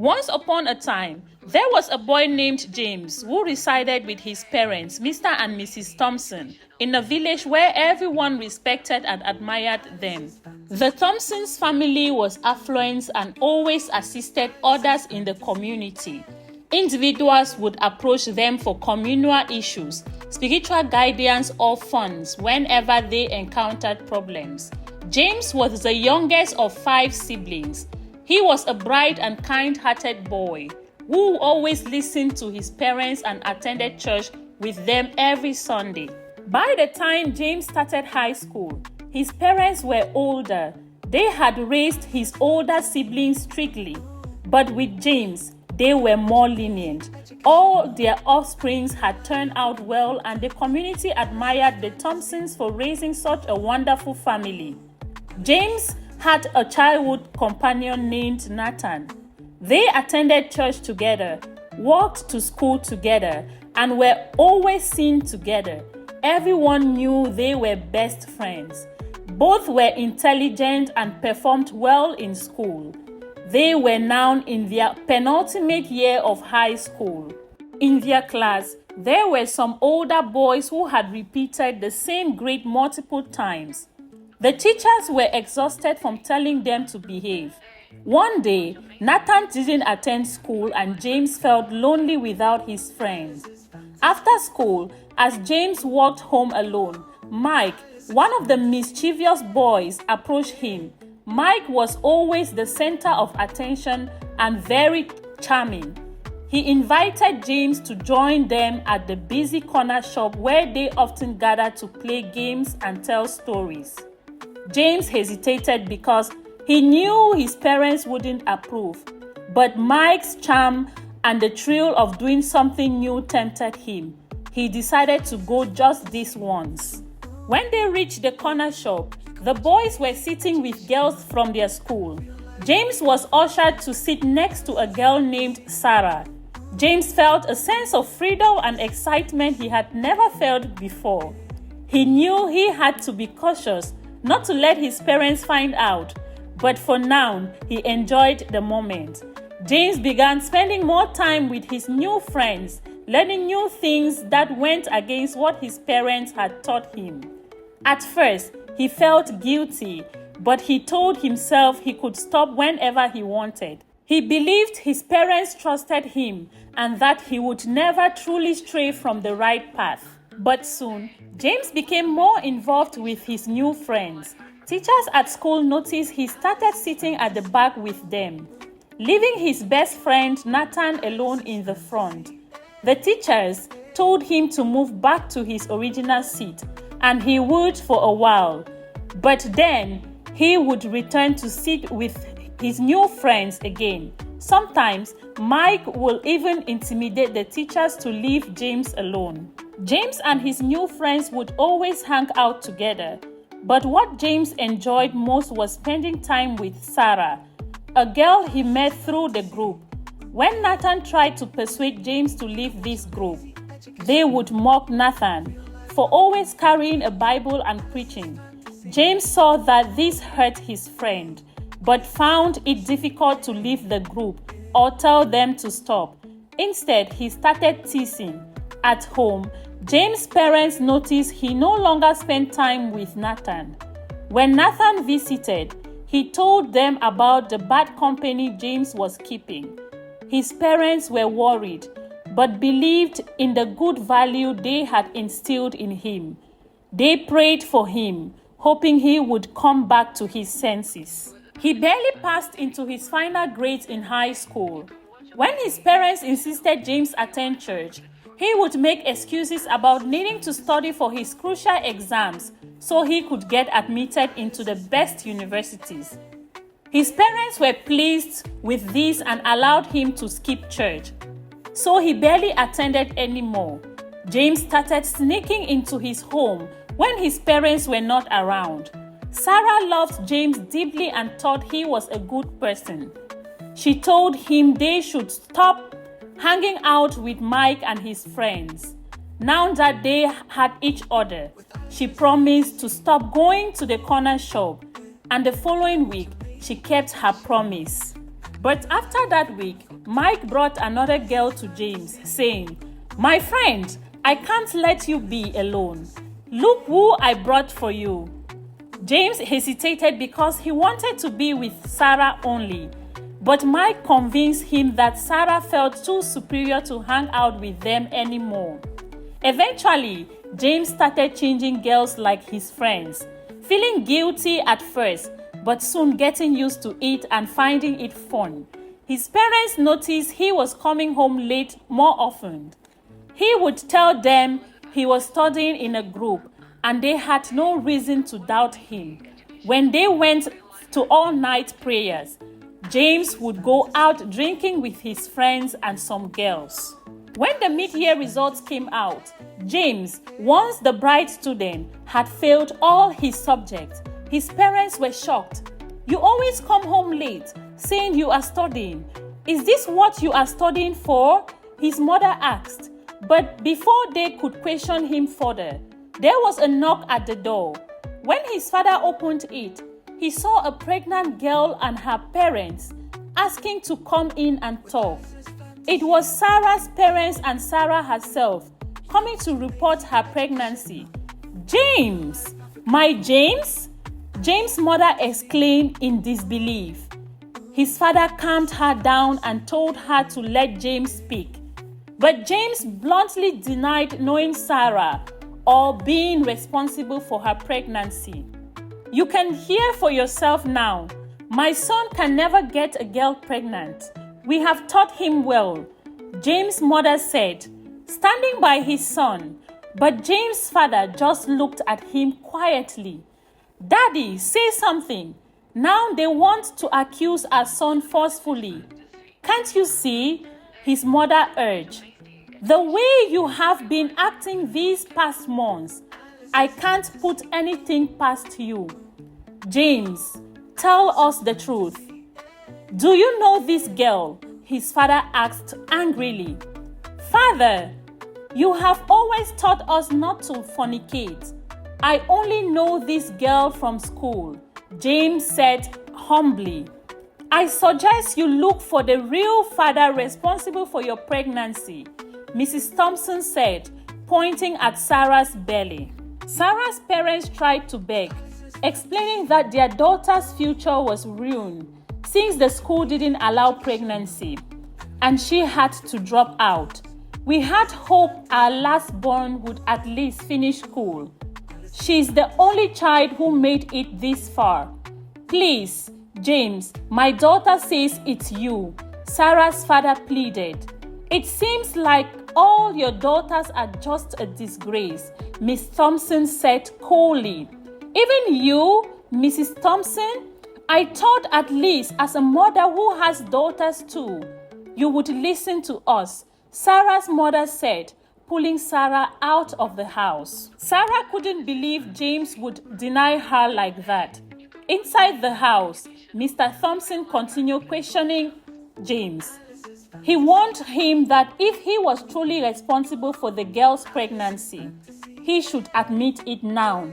Once upon a time, there was a boy named James who resided with his parents, Mr. and Mrs. Thompson, in a village where everyone respected and admired them. The Thompsons' family was affluent and always assisted others in the community. Individuals would approach them for communal issues, spiritual guidance, or funds whenever they encountered problems. James was the youngest of 5 siblings. He was a bright and kind-hearted boy who always listened to his parents and attended church with them every Sunday. By the time James started high school, his parents were older. They had raised his older siblings strictly, but with James, they were more lenient. All their offsprings had turned out well, and the community admired the Thompsons for raising such a wonderful family. James had a childhood companion named Nathan. They attended church together, walked to school together, and were always seen together. Everyone knew they were best friends. Both were intelligent and performed well in school. They were now in their penultimate year of high school. In their class, there were some older boys who had repeated the same grade multiple times. The teachers were exhausted from telling them to behave. One day, Nathan didn't attend school and James felt lonely without his friends. After school, as James walked home alone, Mike, one of the mischievous boys, approached him. Mike was always the center of attention and very charming. He invited James to join them at the busy corner shop where they often gathered to play games and tell stories. James hesitated because he knew his parents wouldn't approve, but Mike's charm and the thrill of doing something new tempted him. He decided to go just this once. When they reached the corner shop, the boys were sitting with girls from their school. James was ushered to sit next to a girl named Sarah. James felt a sense of freedom and excitement he had never felt before. He knew he had to be cautious not to let his parents find out, but for now, he enjoyed the moment. James began spending more time with his new friends, learning new things that went against what his parents had taught him. At first, he felt guilty, but he told himself he could stop whenever he wanted. He believed his parents trusted him and that he would never truly stray from the right path. But soon, James became more involved with his new friends. Teachers at school noticed he started sitting at the back with them, leaving his best friend Nathan alone in the front. The teachers told him to move back to his original seat, and he would for a while. But then, he would return to sit with his new friends again. Sometimes, Mike will even intimidate the teachers to leave James alone. James and his new friends would always hang out together. But what James enjoyed most was spending time with Sarah, a girl he met through the group. When Nathan tried to persuade James to leave this group, they would mock Nathan for always carrying a Bible and preaching. James saw that this hurt his friend, but found it difficult to leave the group or tell them to stop. Instead, he started teasing. At home, James' parents noticed he no longer spent time with Nathan. When Nathan visited, he told them about the bad company James was keeping. His parents were worried, but believed in the good value they had instilled in him. They prayed for him, hoping he would come back to his senses. He barely passed into his final grades in high school. When his parents insisted James attend church, he would make excuses about needing to study for his crucial exams so he could get admitted into the best universities. His parents were pleased with this and allowed him to skip church, so he barely attended anymore. James started sneaking into his home when his parents were not around. Sarah loved James deeply and thought he was a good person. She told him they should stop hanging out with Mike and his friends. Now that they had each other, she promised to stop going to the corner shop, and the following week, she kept her promise. But after that week, Mike brought another girl to James, saying, "My friend, I can't let you be alone. Look who I brought for you." James hesitated because he wanted to be with Sarah only. But Mike convinced him that Sarah felt too superior to hang out with them anymore. Eventually, James started changing girls like his friends, feeling guilty at first, but soon getting used to it and finding it fun. His parents noticed he was coming home late more often. He would tell them he was studying in a group, and they had no reason to doubt him. When they went to all-night prayers, James would go out drinking with his friends and some girls. When the mid-year results came out, James, once the bright student, had failed all his subjects. His parents were shocked. "You always come home late, saying you are studying. Is this what you are studying for?" his mother asked. But before they could question him further, there was a knock at the door. When his father opened it, he saw a pregnant girl and her parents asking to come in and talk. It was Sarah's parents and Sarah herself coming to report her pregnancy. "James! My James?" James' mother exclaimed in disbelief. His father calmed her down and told her to let James speak. But James bluntly denied knowing Sarah or being responsible for her pregnancy. "You can hear for yourself now. My son can never get a girl pregnant. We have taught him well," James' mother said, standing by his son. But James' father just looked at him quietly. "Daddy, say something. Now they want to accuse our son forcefully. Can't you see?" his mother urged. "The way you have been acting these past months, I can't put anything past you. James, tell us the truth. Do you know this girl?" his father asked angrily. "Father, you have always taught us not to fornicate. I only know this girl from school," James said humbly. "I suggest you look for the real father responsible for your pregnancy," Mrs. Thompson said, pointing at Sarah's belly. Sarah's parents tried to beg, explaining that their daughter's future was ruined since the school didn't allow pregnancy, and she had to drop out. "We had hoped our last-born would at least finish school. She's the only child who made it this far. Please, James, my daughter says it's you," Sarah's father pleaded. "It seems like all your daughters are just a disgrace," Miss Thompson said coolly. "Even you, Mrs. Thompson? I thought at least as a mother who has daughters too, you would listen to us," Sarah's mother said, pulling Sarah out of the house. Sarah couldn't believe James would deny her like that. Inside the house, Mr. Thompson continued questioning James. He warned him that if he was truly responsible for the girl's pregnancy, he should admit it now.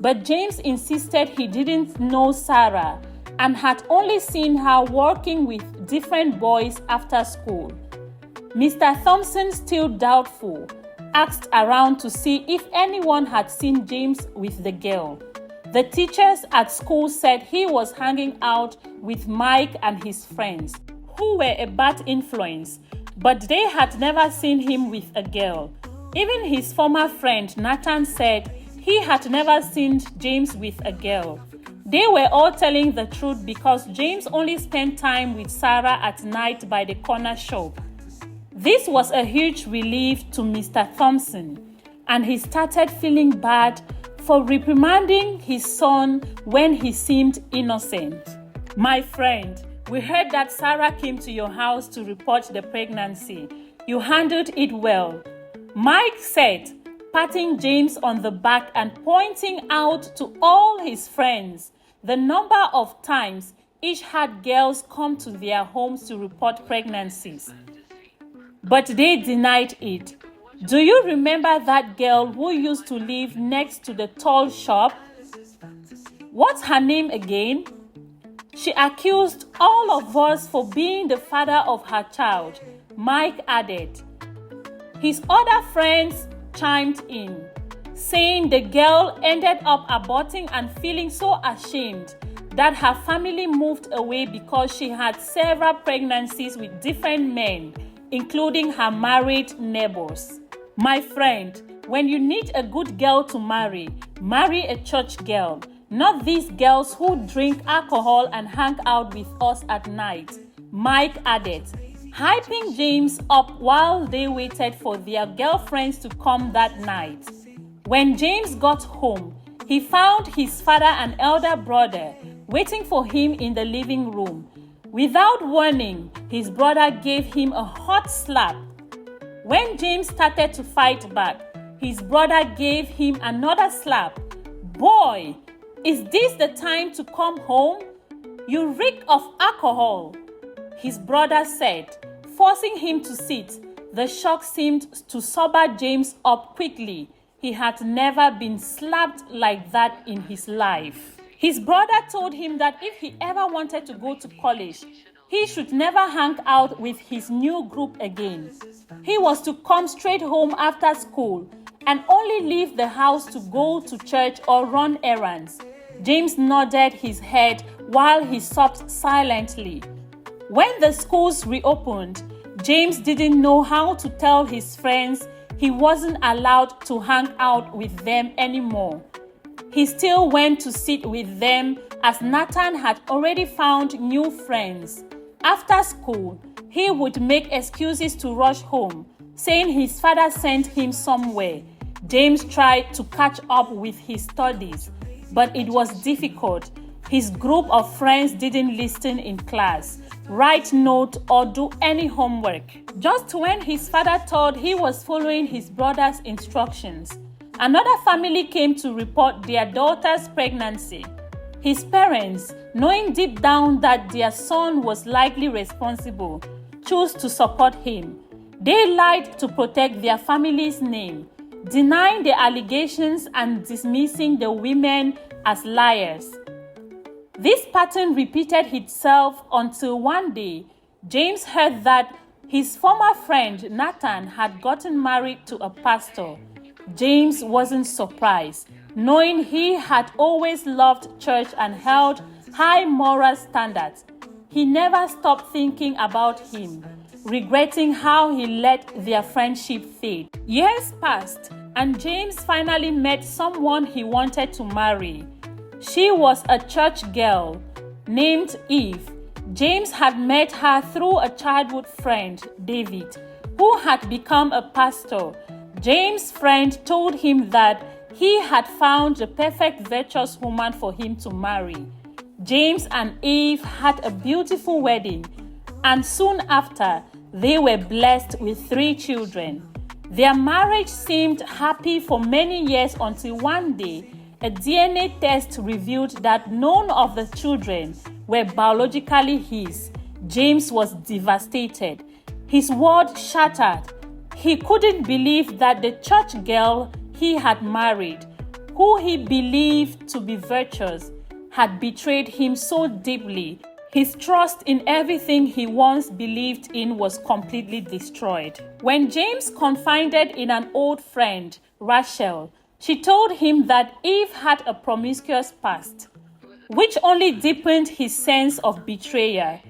But James insisted he didn't know Sarah and had only seen her working with different boys after school. Mr. Thompson, still doubtful, asked around to see if anyone had seen James with the girl. The teachers at school said he was hanging out with Mike and his friends, who were a bad influence, but they had never seen him with a girl. Even his former friend Nathan said he had never seen James with a girl. They were all telling the truth because James only spent time with Sarah at night by the corner shop. This was a huge relief to Mr. Thompson, and he started feeling bad for reprimanding his son when he seemed innocent. "My friend, we heard that Sarah came to your house to report the pregnancy. You handled it well," Mike said, patting James on the back and pointing out to all his friends the number of times each had girls come to their homes to report pregnancies. But they denied it. "Do you remember that girl who used to live next to the tall shop? What's her name again?" She accused all of us for being the father of her child, Mike added. His other friends chimed in, saying the girl ended up aborting and feeling so ashamed that her family moved away because she had several pregnancies with different men, including her married neighbors. My friend, when you need a good girl to marry a church girl, not these girls who drink alcohol and hang out with us at night, Mike added, hyping James up while they waited for their girlfriends to come that night. When James got home, he found his father and elder brother waiting for him in the living room. Without warning, his brother gave him a hot slap. When James started to fight back, his brother gave him another slap. Boy, is this the time to come home? You reek of alcohol, his brother said, forcing him to sit. The shock seemed to sober James up quickly. He had never been slapped like that in his life. His brother told him that if he ever wanted to go to college, he should never hang out with his new group again. He was to come straight home after school and only leave the house to go to church or run errands. James nodded his head while he sobbed silently. When the schools reopened, James didn't know how to tell his friends he wasn't allowed to hang out with them anymore. He still went to sit with them as Nathan had already found new friends. After school, he would make excuses to rush home, saying his father sent him somewhere. James tried to catch up with his studies, but it was difficult. His group of friends didn't listen in class, write notes, or do any homework. Just when his father thought he was following his brother's instructions, another family came to report their daughter's pregnancy. His parents, knowing deep down that their son was likely responsible, chose to support him. They lied to protect their family's name, denying the allegations and dismissing the women as liars. This pattern repeated itself until one day, James heard that his former friend Nathan had gotten married to a pastor. James wasn't surprised, knowing he had always loved church and held high moral standards. He never stopped thinking about him, regretting how he let their friendship fade. Years passed, and James finally met someone he wanted to marry. She was a church girl named Eve. James had met her through a childhood friend, David, who had become a pastor. James' friend told him that he had found the perfect virtuous woman for him to marry. James and Eve had a beautiful wedding, and soon after, they were blessed with 3 children. Their marriage seemed happy for many years until one day, a DNA test revealed that none of the children were biologically his. James was devastated. His world shattered. He couldn't believe that the church girl he had married, who he believed to be virtuous, had betrayed him so deeply. His trust in everything he once believed in was completely destroyed. When James confided in an old friend, Rachel, she told him that Eve had a promiscuous past, which only deepened his sense of betrayal.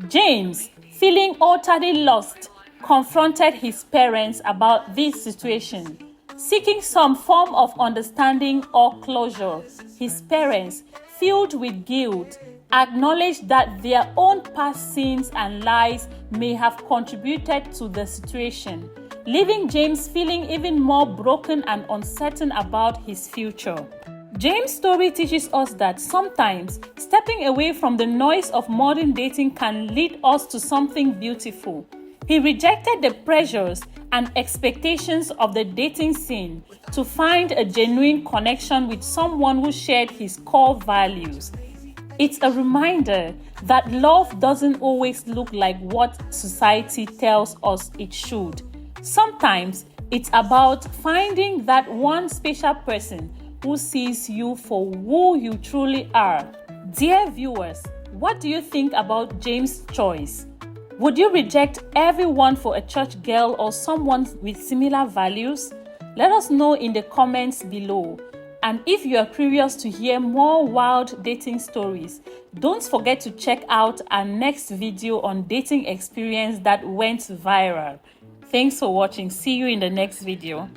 James, feeling utterly lost, confronted his parents about this situation. Seeking some form of understanding or closure, his parents, filled with guilt, acknowledged that their own past sins and lies may have contributed to the situation, leaving James feeling even more broken and uncertain about his future. James' story teaches us that sometimes stepping away from the noise of modern dating can lead us to something beautiful. He rejected the pressures and expectations of the dating scene to find a genuine connection with someone who shared his core values. It's a reminder that love doesn't always look like what society tells us it should. Sometimes it's about finding that one special person who sees you for who you truly are. Dear viewers, What do you think about James' choice? Would you reject everyone for a church girl or someone with similar values? Let us know in the comments below. And if you are curious to hear more wild dating stories, don't forget to check out our next video on dating experience that went viral. Thanks for watching. See you in the next video.